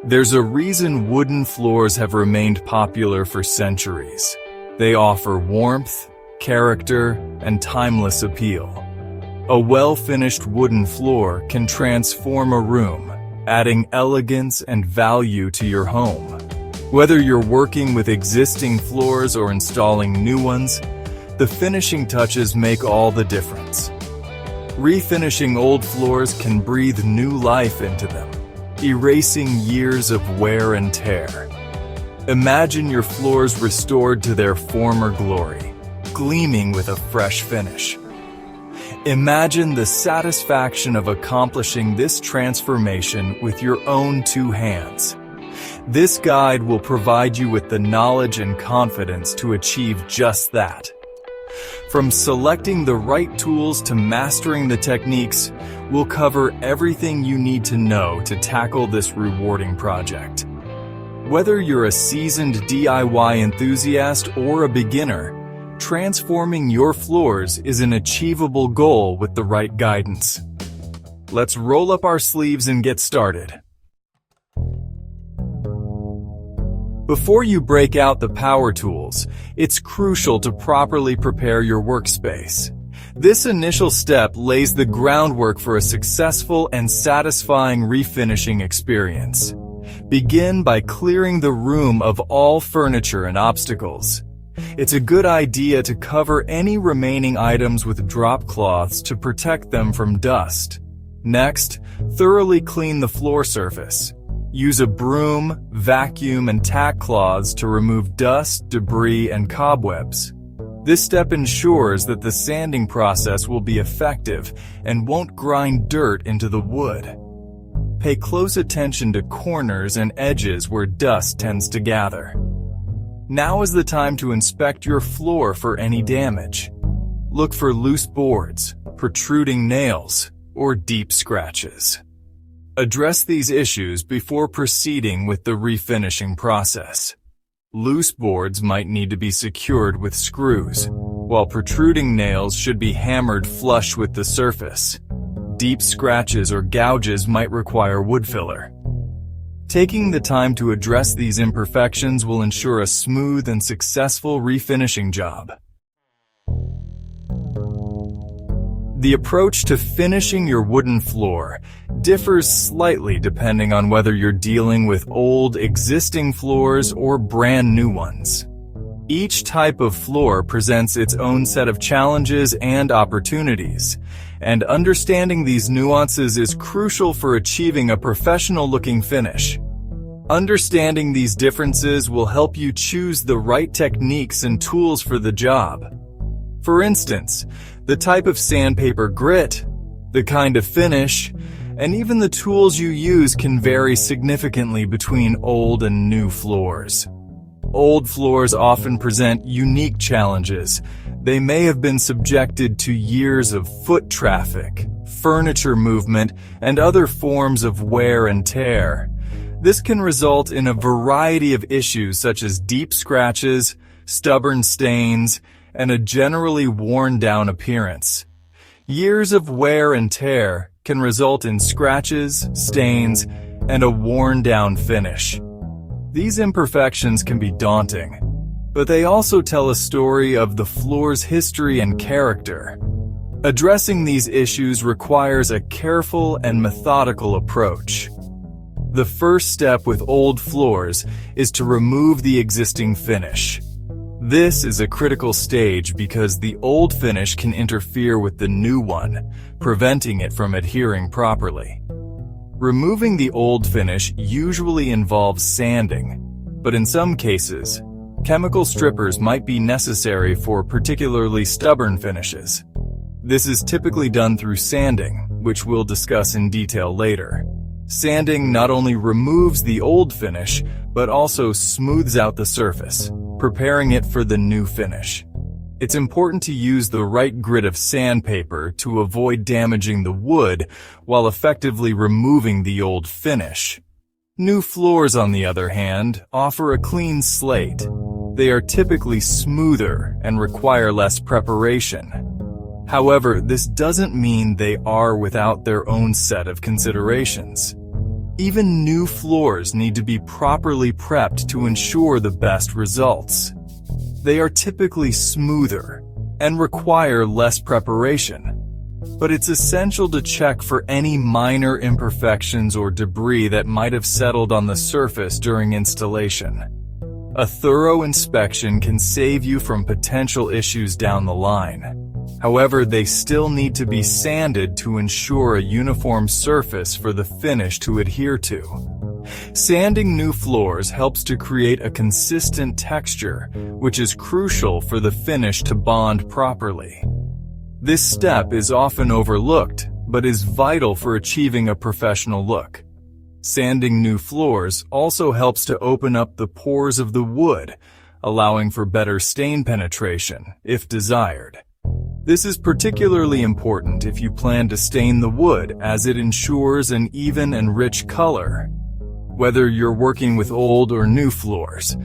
There's a reason wooden floors have remained popular for centuries. They offer warmth, character, and timeless appeal. A well-finished wooden floor can transform a room, adding elegance and value to your home. Whether you're working with existing floors or installing new ones, the finishing touches make all the difference. Refinishing old floors can breathe new life into them, erasing years of wear and tear. Imagine your floors restored to their former glory, gleaming with a fresh finish. Imagine the satisfaction of accomplishing this transformation with your own two hands. This guide will provide you with the knowledge and confidence to achieve just that. From selecting the right tools to mastering the techniques, we'll cover everything you need to know to tackle this rewarding project. Whether you're a seasoned DIY enthusiast or a beginner, transforming your floors is an achievable goal with the right guidance. Let's roll up our sleeves and get started. Before you break out the power tools, it's crucial to properly prepare your workspace. This initial step lays the groundwork for a successful and satisfying refinishing experience. Begin by clearing the room of all furniture and obstacles. It's a good idea to cover any remaining items with drop cloths to protect them from dust. Next, thoroughly clean the floor surface. Use a broom, vacuum, and tack cloths to remove dust, debris, and cobwebs. This step ensures that the sanding process will be effective and won't grind dirt into the wood. Pay close attention to corners and edges where dust tends to gather. Now is the time to inspect your floor for any damage. Look for loose boards, protruding nails, or deep scratches. Address these issues before proceeding with the refinishing process. Loose boards might need to be secured with screws, while protruding nails should be hammered flush with the surface. Deep scratches or gouges might require wood filler. Taking the time to address these imperfections will ensure a smooth and successful refinishing job. The approach to finishing your wooden floor differs slightly depending on whether you're dealing with old, existing floors or brand new ones. Each type of floor presents its own set of challenges and opportunities, and understanding these nuances is crucial for achieving a professional-looking finish. Understanding these differences will help you choose the right techniques and tools for the job. For instance, the type of sandpaper grit, the kind of finish, and even the tools you use can vary significantly between old and new floors. Old floors often present unique challenges. They may have been subjected to years of foot traffic, furniture movement, and other forms of wear and tear. This can result in a variety of issues such as deep scratches, stubborn stains, and a generally worn-down appearance. Years of wear and tear can result in scratches, stains, and a worn-down finish. These imperfections can be daunting, but they also tell a story of the floor's history and character. Addressing these issues requires a careful and methodical approach. The first step with old floors is to remove the existing finish. This is a critical stage because the old finish can interfere with the new one, preventing it from adhering properly. Removing the old finish usually involves sanding, but in some cases, chemical strippers might be necessary for particularly stubborn finishes. This is typically done through sanding, which we'll discuss in detail later. Sanding not only removes the old finish, but also smooths out the surface, preparing it for the new finish. It's important to use the right grit of sandpaper to avoid damaging the wood while effectively removing the old finish. New floors, on the other hand, offer a clean slate. They are typically smoother and require less preparation. However, this doesn't mean they are without their own set of considerations. Even new floors need to be properly prepped to ensure the best results. They are typically smoother and require less preparation, but it's essential to check for any minor imperfections or debris that might have settled on the surface during installation. A thorough inspection can save you from potential issues down the line. However, they still need to be sanded to ensure a uniform surface for the finish to adhere to. Sanding new floors helps to create a consistent texture, which is crucial for the finish to bond properly. This step is often overlooked, but is vital for achieving a professional look. Sanding new floors also helps to open up the pores of the wood, allowing for better stain penetration, if desired. This is particularly important if you plan to stain the wood, as it ensures an even and rich color. Whether you're working with old or new floors,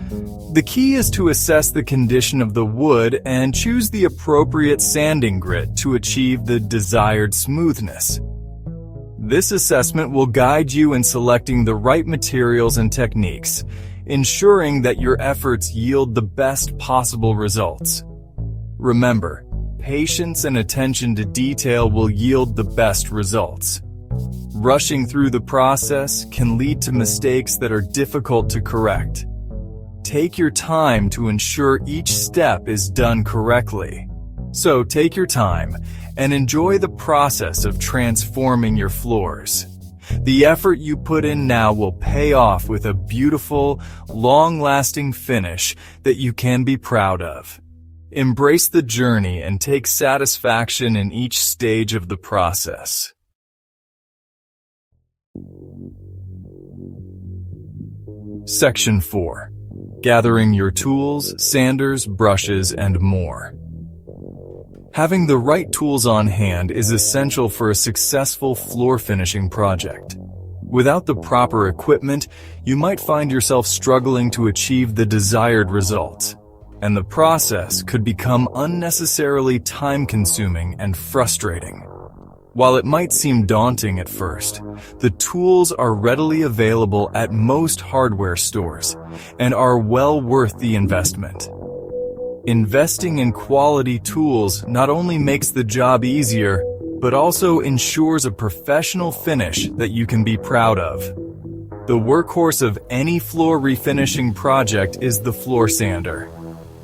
the key is to assess the condition of the wood and choose the appropriate sanding grit to achieve the desired smoothness. This assessment will guide you in selecting the right materials and techniques, ensuring that your efforts yield the best possible results. Remember, patience and attention to detail will yield the best results. Rushing through the process can lead to mistakes that are difficult to correct. Take your time to ensure each step is done correctly. So take your time and enjoy the process of transforming your floors. The effort you put in now will pay off with a beautiful, long-lasting finish that you can be proud of. Embrace the journey and take satisfaction in each stage of the process. Section 4. Gathering your tools, sanders, brushes, and more. Having the right tools on hand is essential for a successful floor finishing project. Without the proper equipment, you might find yourself struggling to achieve the desired results, and the process could become unnecessarily time-consuming and frustrating. While it might seem daunting at first, the tools are readily available at most hardware stores and are well worth the investment. Investing in quality tools not only makes the job easier, but also ensures a professional finish that you can be proud of. The workhorse of any floor refinishing project is the floor sander.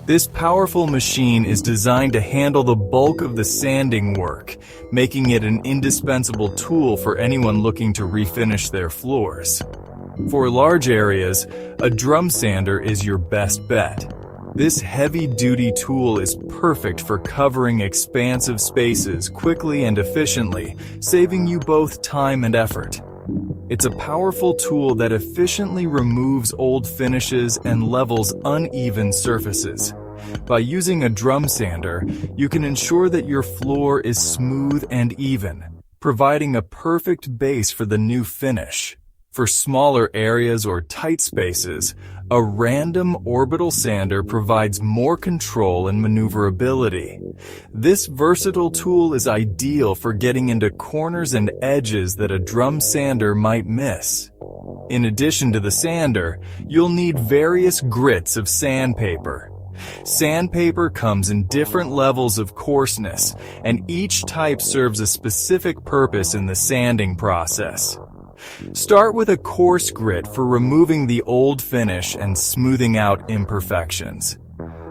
This powerful machine is designed to handle the bulk of the sanding work, making it an indispensable tool for anyone looking to refinish their floors. For large areas, a drum sander is your best bet. This heavy-duty tool is perfect for covering expansive spaces quickly and efficiently, saving you both time and effort. It's a powerful tool that efficiently removes old finishes and levels uneven surfaces. By using a drum sander, you can ensure that your floor is smooth and even, providing a perfect base for the new finish. For smaller areas or tight spaces, a random orbital sander provides more control and maneuverability. This versatile tool is ideal for getting into corners and edges that a drum sander might miss. In addition to the sander, you'll need various grits of sandpaper. Sandpaper comes in different levels of coarseness, and each type serves a specific purpose in the sanding process. Start with a coarse grit for removing the old finish and smoothing out imperfections.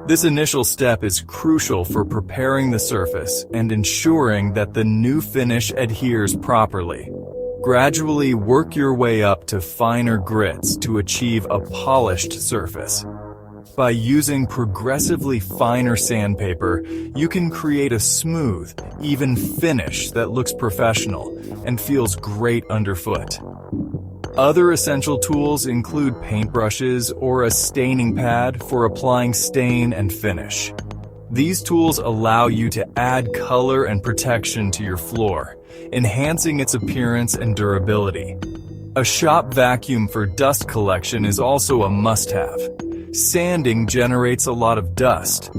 This initial step is crucial for preparing the surface and ensuring that the new finish adheres properly. Gradually work your way up to finer grits to achieve a polished surface. By using progressively finer sandpaper, you can create a smooth, even finish that looks professional and feels great underfoot. Other essential tools include paintbrushes or a staining pad for applying stain and finish. These tools allow you to add color and protection to your floor, enhancing its appearance and durability. A shop vacuum for dust collection is also a must-have. Sanding generates a lot of dust,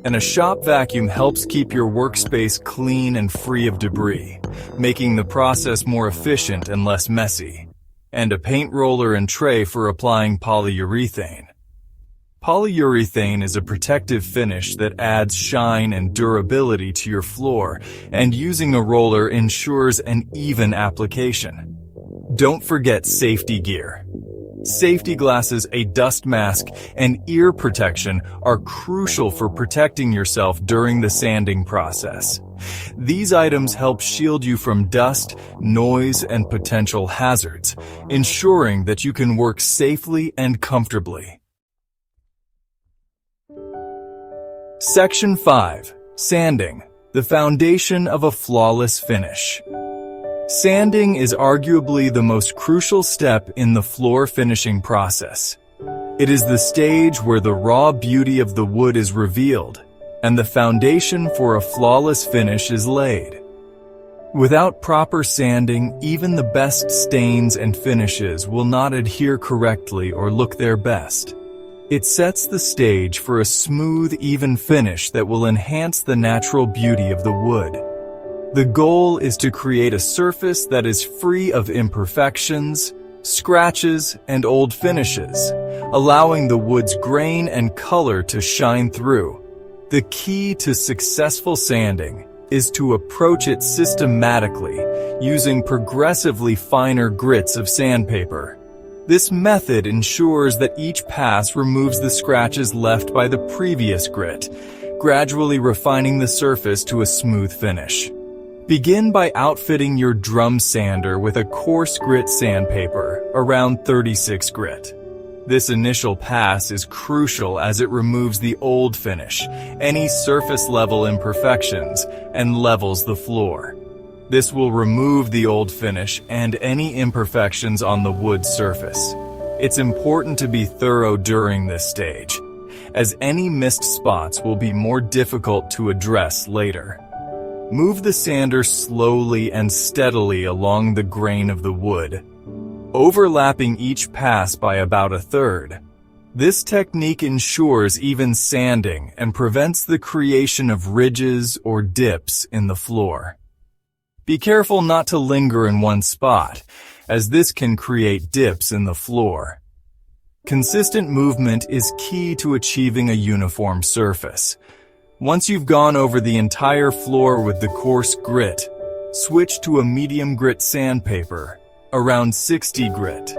and a shop vacuum helps keep your workspace clean and free of debris, making the process more efficient and less messy. and a paint roller and tray for applying polyurethane. Polyurethane is a protective finish that adds shine and durability to your floor, and using a roller ensures an even application. Don't forget safety gear. Safety glasses, a dust mask, and ear protection are crucial for protecting yourself during the sanding process. These items help shield you from dust, noise, and potential hazards, ensuring that you can work safely and comfortably. Section 5. Sanding, the foundation of a flawless finish. Sanding is arguably the most crucial step in the floor finishing process. It is the stage where the raw beauty of the wood is revealed, and the foundation for a flawless finish is laid. Without proper sanding, even the best stains and finishes will not adhere correctly or look their best. It sets the stage for a smooth, even finish that will enhance the natural beauty of the wood. The goal is to create a surface that is free of imperfections, scratches, and old finishes, allowing the wood's grain and color to shine through. The key to successful sanding is to approach it systematically, using progressively finer grits of sandpaper. This method ensures that each pass removes the scratches left by the previous grit, gradually refining the surface to a smooth finish. Begin by outfitting your drum sander with a coarse grit sandpaper, around 36 grit. This initial pass is crucial as it removes the old finish, any surface level imperfections, and levels the floor. This will remove the old finish and any imperfections on the wood surface. It's important to be thorough during this stage, as any missed spots will be more difficult to address later. Move the sander slowly and steadily along the grain of the wood, overlapping each pass by about a third. This technique ensures even sanding and prevents the creation of ridges or dips in the floor. Be careful not to linger in one spot, as this can create dips in the floor. Consistent movement is key to achieving a uniform surface. Once you've gone over the entire floor with the coarse grit, switch to a medium grit sandpaper, around 60 grit.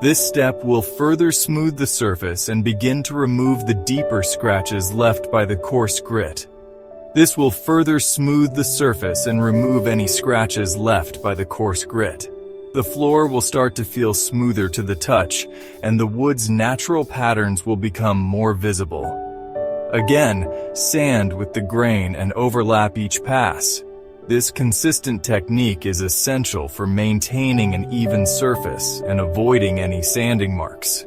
This step will further smooth the surface and begin to remove the deeper scratches left by the coarse grit. This will further smooth the surface and remove any scratches left by the coarse grit. The floor will start to feel smoother to the touch, and the wood's natural patterns will become more visible. Again, sand with the grain and overlap each pass. This consistent technique is essential for maintaining an even surface and avoiding any sanding marks.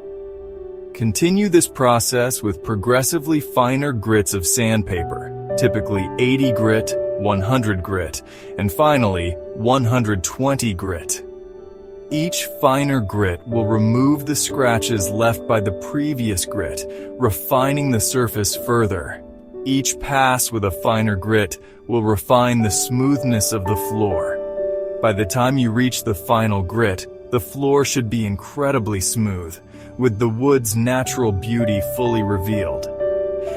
Continue this process with progressively finer grits of sandpaper, typically 80 grit, 100 grit, and finally 120 grit. Each finer grit will remove the scratches left by the previous grit, refining the surface further. Each pass with a finer grit will refine the smoothness of the floor. By the time you reach the final grit, the floor should be incredibly smooth, with the wood's natural beauty fully revealed.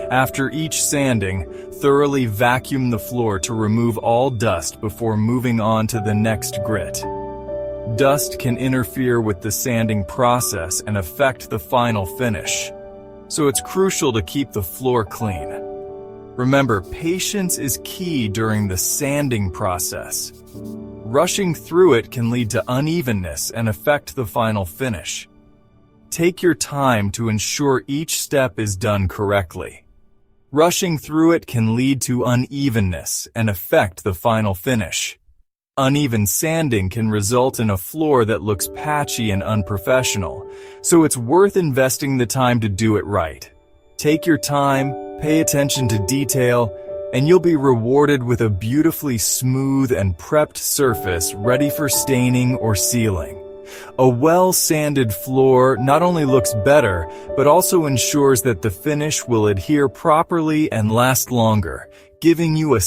After each sanding, thoroughly vacuum the floor to remove all dust before moving on to the next grit. Dust can interfere with the sanding process and affect the final finish, so it's crucial to keep the floor clean. Remember, patience is key during the sanding process. Rushing through it can lead to unevenness and affect the final finish. Take your time to ensure each step is done correctly. Rushing through it can lead to unevenness and affect the final finish. Uneven sanding can result in a floor that looks patchy and unprofessional, so it's worth investing the time to do it right. Take your time, pay attention to detail, and you'll be rewarded with a beautifully smooth and prepped surface ready for staining or sealing. A well-sanded floor not only looks better, but also ensures that the finish will adhere properly and last longer, giving you a